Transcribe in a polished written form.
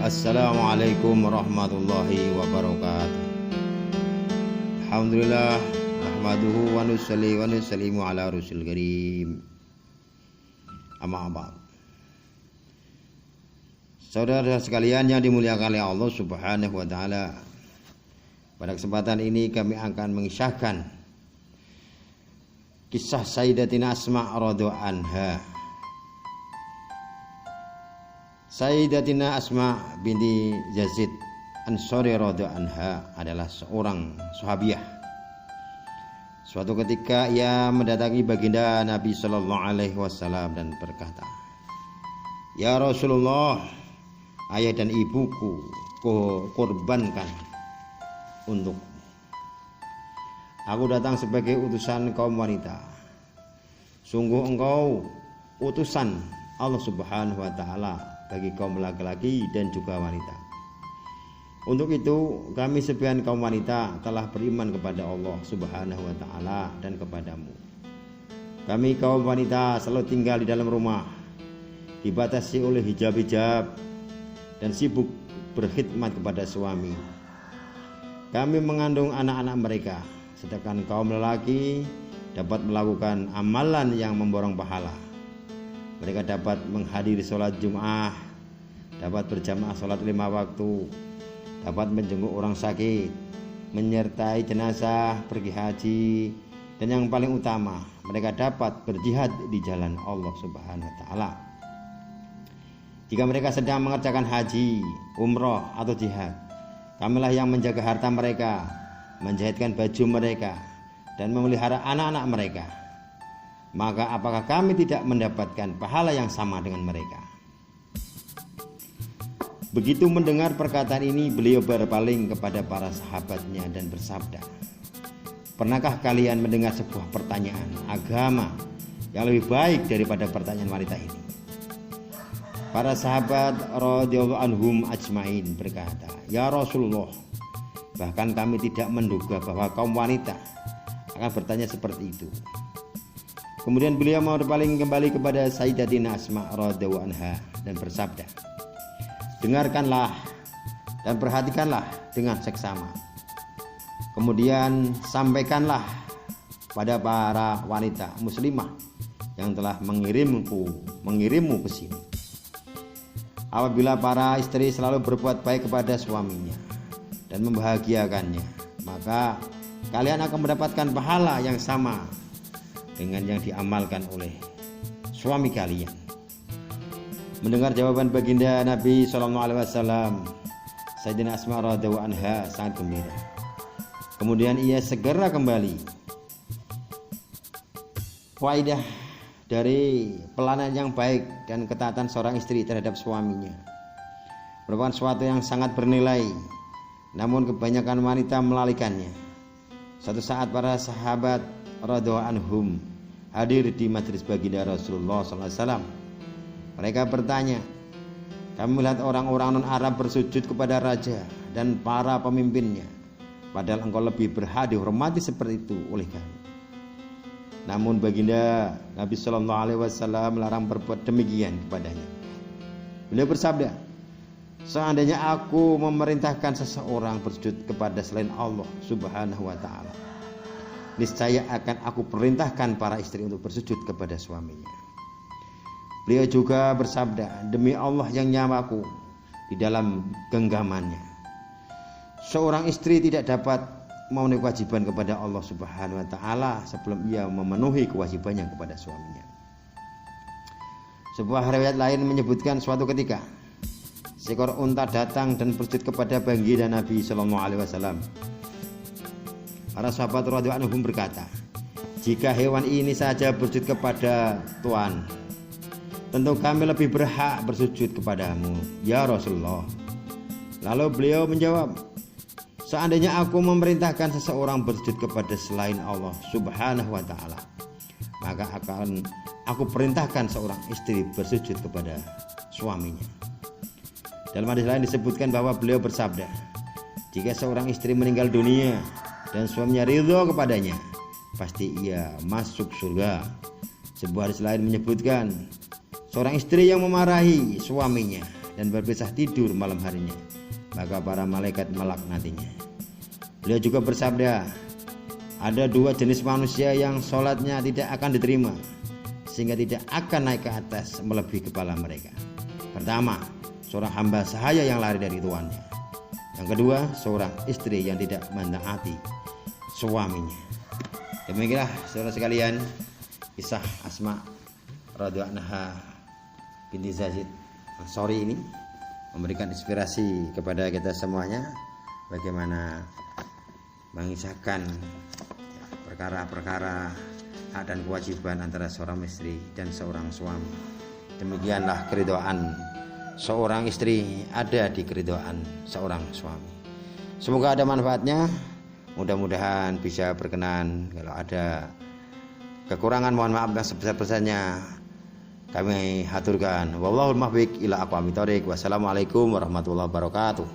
Assalamualaikum warahmatullahi wabarakatuh. Alhamdulillah nahmaduhu wa nusalli wa nusallimu ala rasul karim. Amma ba'd. Saudara sekalian yang dimuliakan oleh Allah Subhanahu wa taala. Pada kesempatan ini kami akan mengisahkan kisah Sayyidatina Asma radhiyallahu anha. Sayyidatina Asma binti Yazid Ansori radhiyallahu anha adalah seorang sahabiah. Suatu ketika ia mendatangi baginda Nabi sallallahu alaihi wasallam dan berkata, "Ya Rasulullah, ayah dan ibuku korbankan untuk aku datang sebagai utusan kaum wanita. Sungguh engkau utusan Allah Subhanahu wa taala bagi kaum laki-laki dan juga wanita. Untuk itu kami sebagian kaum wanita telah beriman kepada Allah Subhanahu wa taala dan kepadamu. Kami kaum wanita selalu tinggal di dalam rumah, dibatasi oleh hijab-hijab dan sibuk berkhidmat kepada suami. Kami mengandung anak-anak mereka, sedangkan kaum lelaki dapat melakukan amalan yang memborong pahala. Mereka dapat menghadiri sholat Jum'ah, dapat berjamaah sholat 5 waktu, dapat menjenguk orang sakit, menyertai jenazah, pergi haji, dan yang paling utama, mereka dapat berjihad di jalan Allah Subhanahu wa taala. Jika mereka sedang mengerjakan haji, umroh atau jihad, kamilah yang menjaga harta mereka, menjahitkan baju mereka, dan memelihara anak-anak mereka. Maka apakah kami tidak mendapatkan pahala yang sama dengan mereka?" Begitu mendengar perkataan ini, beliau berpaling kepada para sahabatnya dan bersabda, "Pernahkah kalian mendengar sebuah pertanyaan agama yang lebih baik daripada pertanyaan wanita ini?" Para sahabat radhiyallahu anhum ajmain berkata, "Ya Rasulullah, bahkan kami tidak menduga bahwa kaum wanita akan bertanya seperti itu." Kemudian beliau mau berpaling kembali kepada Sayyidatina Asma radhiyallahu anha dan bersabda, "Dengarkanlah dan perhatikanlah dengan seksama. Kemudian sampaikanlah pada para wanita muslimah yang telah mengirimmu ke sini. Apabila para istri selalu berbuat baik kepada suaminya dan membahagiakannya, maka kalian akan mendapatkan pahala yang sama dengan yang diamalkan oleh suami kalian." Mendengar jawaban baginda Nabi SAW, Sayyidina Asma radhiyallahu anha sangat gembira. Kemudian ia segera kembali. Faidah dari pelayanan yang baik dan ketaatan seorang istri terhadap suaminya merupakan sesuatu yang sangat bernilai. Namun kebanyakan wanita melalaikannya. Suatu saat para sahabat radhiyallahu anhum hadir di majelis baginda Rasulullah SAW. Mereka bertanya, "Kami melihat orang-orang non-Arab bersujud kepada raja dan para pemimpinnya, padahal engkau lebih berhak dihormati seperti itu oleh kami." Namun baginda Nabi SAW melarang berbuat demikian kepadanya. Beliau bersabda, "Seandainya aku memerintahkan seseorang bersujud kepada selain Allah Subhanahu wa taala, niscaya akan aku perintahkan para istri untuk bersujud kepada suaminya." Beliau juga bersabda, "Demi Allah yang nyawaku di dalam genggamannya, seorang istri tidak dapat memenuhi kewajiban kepada Allah Subhanahu wa taala sebelum ia memenuhi kewajibannya kepada suaminya." Sebuah riwayat lain menyebutkan suatu ketika seekor unta datang dan bersujud kepada baginda Nabi SAW. Para sahabat radhiyallahu anhum berkata, "Jika hewan ini saja bersujud kepada Tuhan, tentu kami lebih berhak bersujud kepadamu, ya Rasulullah." Lalu beliau menjawab, "Seandainya aku memerintahkan seseorang bersujud kepada selain Allah Subhanahu wa taala, maka akan aku perintahkan seorang istri bersujud kepada suaminya." Dalam hadis lain disebutkan bahwa beliau bersabda, "Jika seorang istri meninggal dunia dan suaminya ridho kepadanya, pasti ia masuk surga." Sebuah hadis lain menyebutkan, seorang istri yang memarahi suaminya dan berpisah tidur malam harinya, maka para malaikat melaknatinya. Beliau juga bersabda, ada dua jenis manusia yang sholatnya tidak akan diterima, sehingga tidak akan naik ke atas melebihi kepala mereka. Pertama, seorang hamba sahaya yang lari dari tuannya. Yang kedua, seorang istri yang tidak mentaati suaminya. Demikianlah saudara sekalian, kisah Asma radhiyallahu anha binti Yazid Ansori ini memberikan inspirasi kepada kita semuanya bagaimana mengisahkan perkara-perkara hak dan kewajiban antara seorang istri dan seorang suami. Demikianlah keridhaan seorang istri ada di keridhaan seorang suami. Semoga ada manfaatnya. Mudah-mudahan bisa berkenan. Kalau ada kekurangan mohon maaf yang sebesar-besarnya kami haturkan. Wallahul muwaffiq ila aqwamit thoriq. Wassalamualaikum warahmatullahi wabarakatuh.